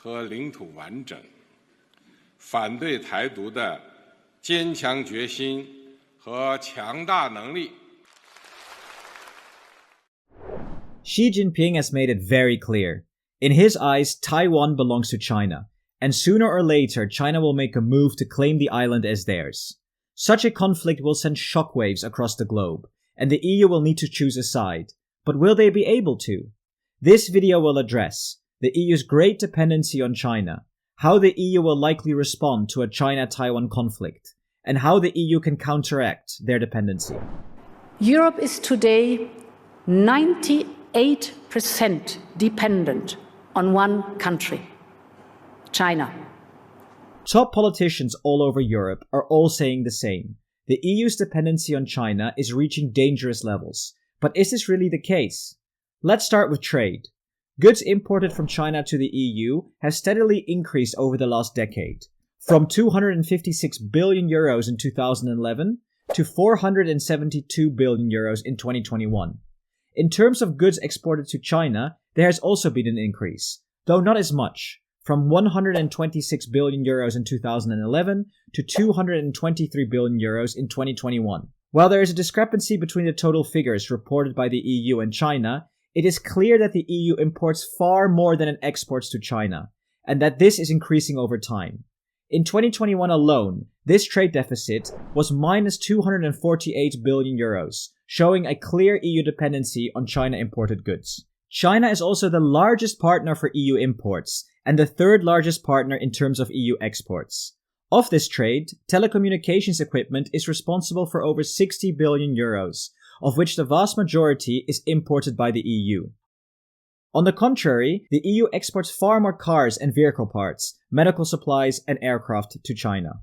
和领土完整，反对台独的坚强决心和强大能力。 Xi Jinping has made it very clear. In his eyes, Taiwan belongs to China, and sooner or later China will make a move to claim the island as theirs. Such a conflict will send shockwaves across the globe, and the EU will need to choose a side. But will they be able to? This video will address the EU's great dependency on China, how the EU will likely respond to a China-Taiwan conflict, and how the EU can counteract their dependency. Europe is today 98% dependent on one country, China. Top politicians all over Europe are all saying the same. The EU's dependency on China is reaching dangerous levels. But is this really the case? Let's start with trade. Goods imported from China to the EU have steadily increased over the last decade, from 256 billion euros in 2011 to 472 billion euros in 2021. In terms of goods exported to China, there has also been an increase, though not as much, from 126 billion euros in 2011 to 223 billion euros in 2021. While there is a discrepancy between the total figures reported by the EU and China, it is clear that the EU imports far more than it exports to China, and that this is increasing over time. In 2021 alone, this trade deficit was minus 248 billion euros, showing a clear EU dependency on China-imported goods. China is also the largest partner for EU imports, and the third largest partner in terms of EU exports. Of this trade, telecommunications equipment is responsible for over 60 billion euros, of which the vast majority is imported by the EU. On the contrary, the EU exports far more cars and vehicle parts, medical supplies, and aircraft to China.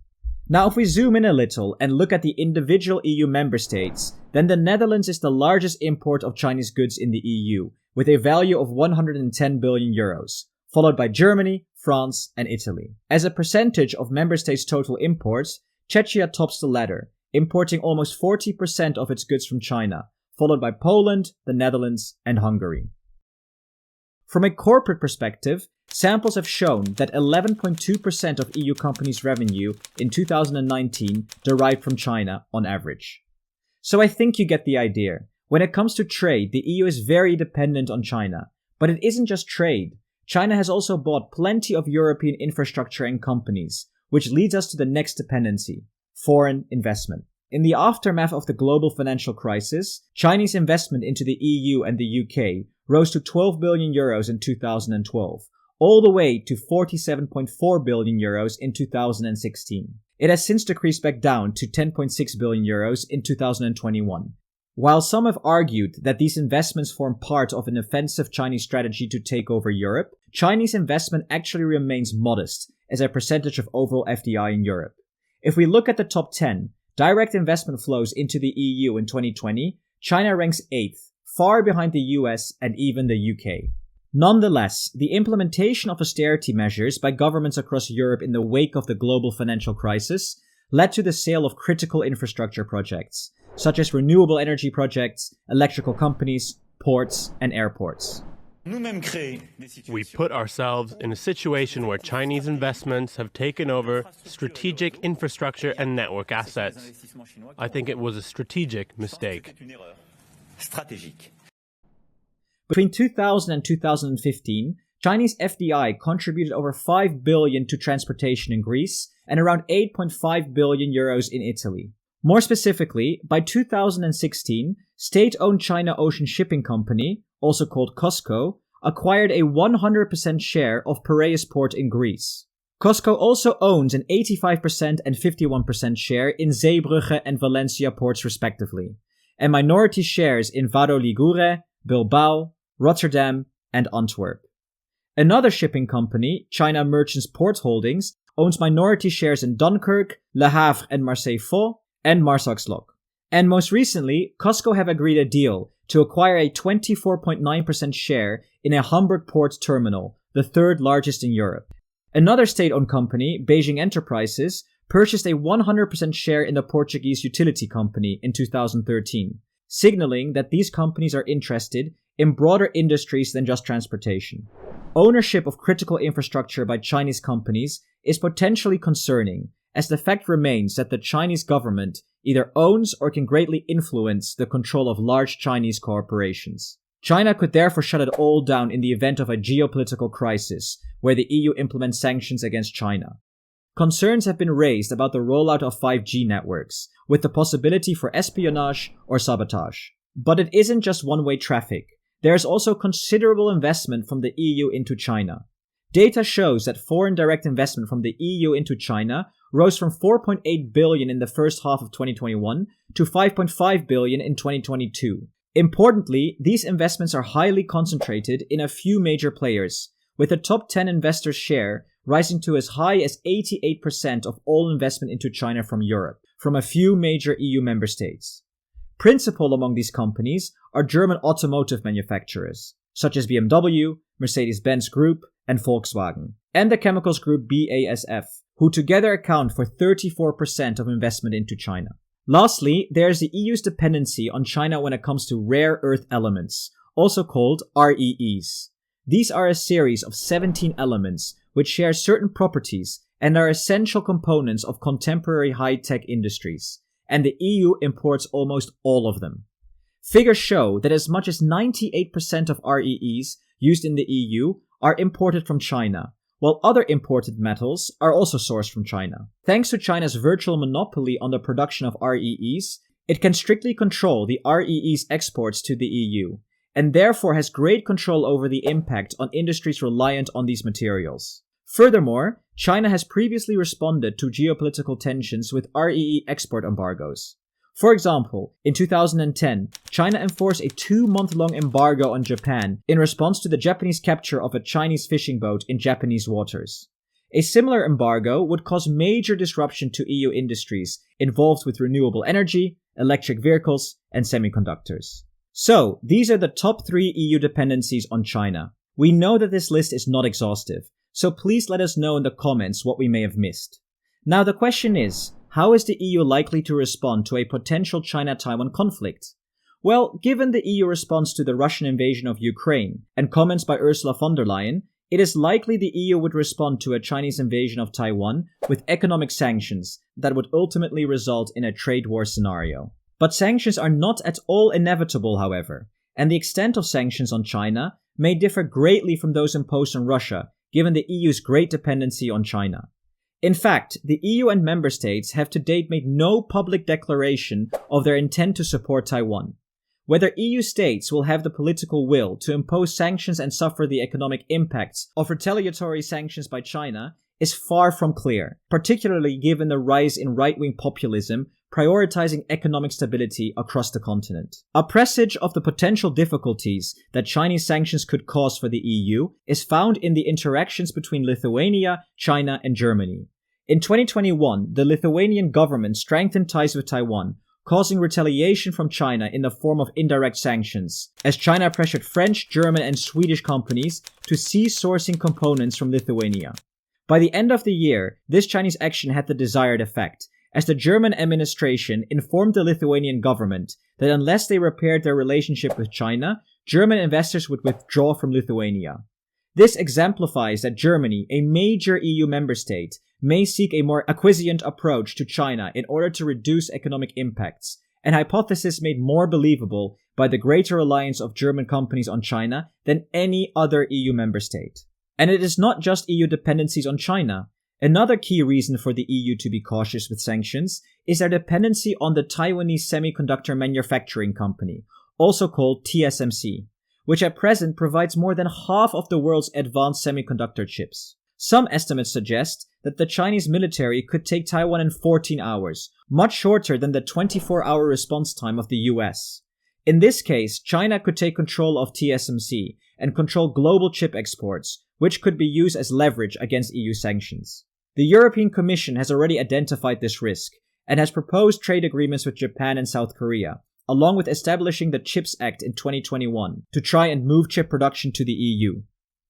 Now, if we zoom in a little and look at the individual EU member states, then the Netherlands is the largest import of Chinese goods in the EU, with a value of 110 billion euros, followed by Germany, France, and Italy. As a percentage of member states' total imports, Czechia tops the ladder, importing almost 40% of its goods from China, followed by Poland, the Netherlands, and Hungary. From a corporate perspective, samples have shown that 11.2% of EU companies' revenue in 2019 derived from China on average. So I think you get the idea. When it comes to trade, the EU is very dependent on China. But it isn't just trade. China has also bought plenty of European infrastructure and companies, which leads us to the next dependency: foreign investment. In the aftermath of the global financial crisis, Chinese investment into the EU and the UK rose to 12 billion euros in 2012, all the way to 47.4 billion euros in 2016. It has since decreased back down to 10.6 billion euros in 2021. While some have argued that these investments form part of an offensive Chinese strategy to take over Europe, Chinese investment actually remains modest as a percentage of overall FDI in Europe. If we look at the top 10 direct investment flows into the EU in 2020, China ranks 8th, far behind the US and even the UK. Nonetheless, the implementation of austerity measures by governments across Europe in the wake of the global financial crisis led to the sale of critical infrastructure projects, such as renewable energy projects, electrical companies, ports, and airports. We put ourselves in a situation where Chinese investments have taken over strategic infrastructure and network assets. I think it was a strategic mistake. Between 2000 and 2015, Chinese FDI contributed over 5 billion to transportation in Greece and around 8.5 billion euros in Italy. More specifically, by 2016, state-owned China Ocean Shipping Company, also called COSCO, acquired a 100% share of Piraeus Port in Greece. COSCO also owns an 85% and 51% share in Zeebrugge and Valencia ports respectively, and minority shares in Vado Ligure, Bilbao, Rotterdam, and Antwerp. Another shipping company, China Merchants Port Holdings, owns minority shares in Dunkirk, Le Havre and Marseille-Fos, and Marsachslok. And most recently, COSCO have agreed a deal to acquire a 24.9% share in a Hamburg port terminal, the third largest in Europe. Another state-owned company, Beijing Enterprises, purchased a 100% share in the Portuguese utility company in 2013, signaling that these companies are interested in broader industries than just transportation. ownership of critical infrastructure by Chinese companies is potentially concerning, as the fact remains that the Chinese government either owns or can greatly influence the control of large Chinese corporations. China could therefore shut it all down in the event of a geopolitical crisis, where the EU implements sanctions against China. Concerns have been raised about the rollout of 5G networks, with the possibility for espionage or sabotage. But it isn't just one-way traffic. There is also considerable investment from the EU into China. Data shows that foreign direct investment from the EU into China rose from 4.8 billion in the first half of 2021 to 5.5 billion in 2022. Importantly, these investments are highly concentrated in a few major players, with the top 10 investors' share rising to as high as 88% of all investment into China from Europe, from a few major EU member states. Principal among these companies are German automotive manufacturers, such as BMW, Mercedes-Benz Group, and Volkswagen, and the chemicals group BASF, who together account for 34% of investment into China. Lastly, there is the EU's dependency on China when it comes to rare earth elements, also called REEs. These are a series of 17 elements which share certain properties and are essential components of contemporary high-tech industries, and the EU imports almost all of them. Figures show that as much as 98% of REEs used in the EU are imported from China, while other imported metals are also sourced from China. Thanks to China's virtual monopoly on the production of REEs, it can strictly control the REEs exports to the EU, and therefore has great control over the impact on industries reliant on these materials. Furthermore, China has previously responded to geopolitical tensions with REE export embargoes. For example, in 2010, China enforced a 2-month-long embargo on Japan in response to the Japanese capture of a Chinese fishing boat in Japanese waters. A similar embargo would cause major disruption to EU industries involved with renewable energy, electric vehicles, and semiconductors. So, these are the top 3 EU dependencies on China. We know that this list is not exhaustive, so please let us know in the comments what we may have missed. Now the question is, how is the EU likely to respond to a potential China-Taiwan conflict? Well, given the EU response to the Russian invasion of Ukraine and comments by Ursula von der Leyen, it is likely the EU would respond to a Chinese invasion of Taiwan with economic sanctions that would ultimately result in a trade war scenario. But sanctions are not at all inevitable, however, and the extent of sanctions on China may differ greatly from those imposed on Russia, given the EU's great dependency on China. In fact, the EU and member states have to date made no public declaration of their intent to support Taiwan. Whether EU states will have the political will to impose sanctions and suffer the economic impacts of retaliatory sanctions by China is far from clear, particularly given the rise in right-wing populism prioritizing economic stability across the continent. A presage of the potential difficulties that Chinese sanctions could cause for the EU is found in the interactions between Lithuania, China, and Germany. In 2021, the Lithuanian government strengthened ties with Taiwan, causing retaliation from China in the form of indirect sanctions, as China pressured French, German, and Swedish companies to cease sourcing components from Lithuania. By the end of the year, this Chinese action had the desired effect, as the German administration informed the Lithuanian government that unless they repaired their relationship with China, German investors would withdraw from Lithuania. This exemplifies that Germany, a major EU member state, may seek a more acquiescent approach to China in order to reduce economic impacts, an hypothesis made more believable by the greater reliance of German companies on China than any other EU member state. And it is not just EU dependencies on China. Another key reason for the EU to be cautious with sanctions is their dependency on the Taiwanese Semiconductor Manufacturing Company, also called TSMC, which at present provides more than half of the world's advanced semiconductor chips. Some estimates suggest that the Chinese military could take Taiwan in 14 hours, much shorter than the 24-hour response time of the US. In this case, China could take control of TSMC and control global chip exports, which could be used as leverage against EU sanctions. The European Commission has already identified this risk and has proposed trade agreements with Japan and South Korea, along with establishing the CHIPS Act in 2021 to try and move chip production to the EU.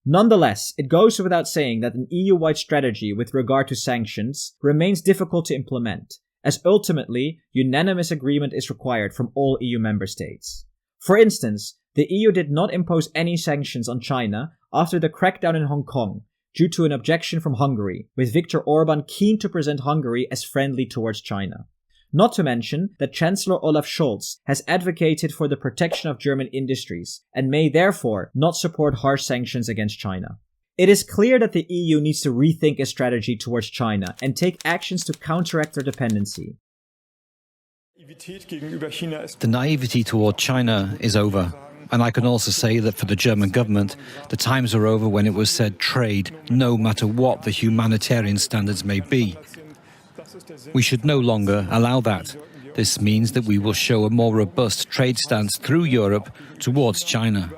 Nonetheless, it goes without saying that an EU-wide strategy with regard to sanctions remains difficult to implement, as ultimately unanimous agreement is required from all EU member states. For instance, the EU did not impose any sanctions on China after the crackdown in Hong Kong due to an objection from Hungary, with Viktor Orban keen to present Hungary as friendly towards China. Not to mention that Chancellor Olaf Scholz has advocated for the protection of German industries and may therefore not support harsh sanctions against China. It is clear that the EU needs to rethink its strategy towards China and take actions to counteract their dependency. The naivety toward China is over. And I can also say that for the German government, the times are over when it was said trade, no matter what the humanitarian standards may be. We should no longer allow that. This means that we will show a more robust trade stance through Europe towards China.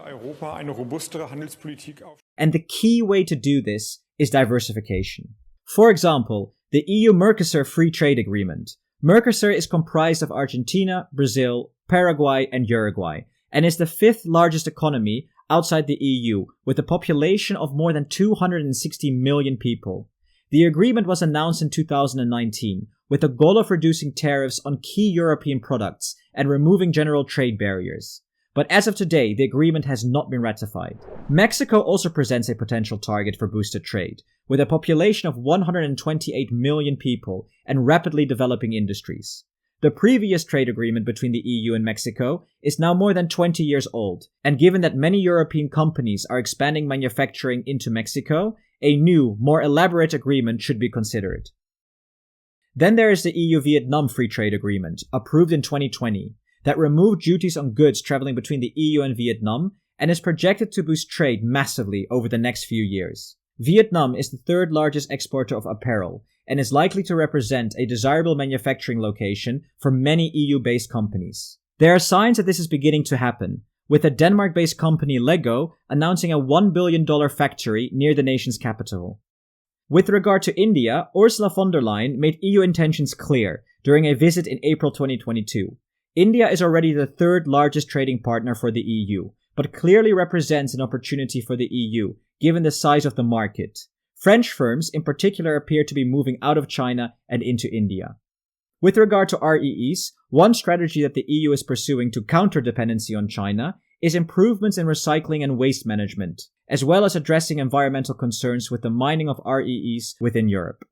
And the key way to do this is diversification. For example, the EU-Mercosur Free Trade Agreement. Mercosur is comprised of Argentina, Brazil, Paraguay, and Uruguay, and is the fifth largest economy outside the EU, with a population of more than 260 million people. The agreement was announced in 2019, with the goal of reducing tariffs on key European products and removing general trade barriers. But as of today, the agreement has not been ratified. Mexico also presents a potential target for boosted trade, with a population of 128 million people and rapidly developing industries. The previous trade agreement between the EU and Mexico is now more than 20 years old, and given that many European companies are expanding manufacturing into Mexico, a new, more elaborate agreement should be considered. Then there is the EU-Vietnam Free Trade Agreement, approved in 2020, that removed duties on goods traveling between the EU and Vietnam and is projected to boost trade massively over the next few years. Vietnam is the third largest exporter of apparel, and is likely to represent a desirable manufacturing location for many EU-based companies. There are signs that this is beginning to happen, with a Denmark-based company Lego announcing a $1 billion factory near the nation's capital. With regard to India, Ursula von der Leyen made EU intentions clear during a visit in April 2022. India is already the third largest trading partner for the EU, but clearly represents an opportunity for the EU, given the size of the market. French firms in particular appear to be moving out of China and into India. With regard to REEs, one strategy that the EU is pursuing to counter dependency on China is improvements in recycling and waste management, as well as addressing environmental concerns with the mining of REEs within Europe.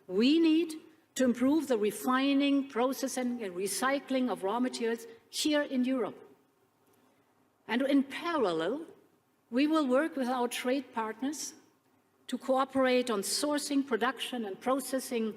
We need to improve the refining, processing and recycling of raw materials here in Europe. And in parallel, we will work with our trade partners to cooperate on sourcing, production and processing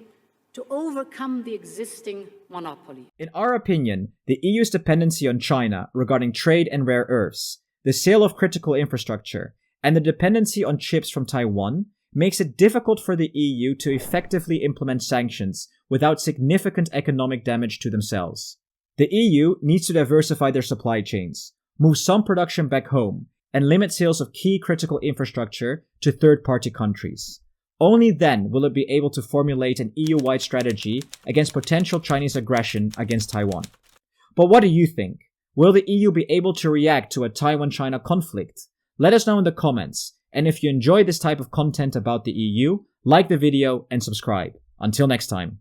to overcome the existing monopoly. In our opinion, the EU's dependency on China regarding trade and rare earths, the sale of critical infrastructure, and the dependency on chips from Taiwan makes it difficult for the EU to effectively implement sanctions without significant economic damage to themselves. The EU needs to diversify their supply chains, move some production back home, and limit sales of key critical infrastructure to third-party countries. Only then will it be able to formulate an EU-wide strategy against potential Chinese aggression against Taiwan. But what do you think? Will the EU be able to react to a Taiwan-China conflict? Let us know in the comments, and if you enjoy this type of content about the EU, like the video and subscribe. Until next time.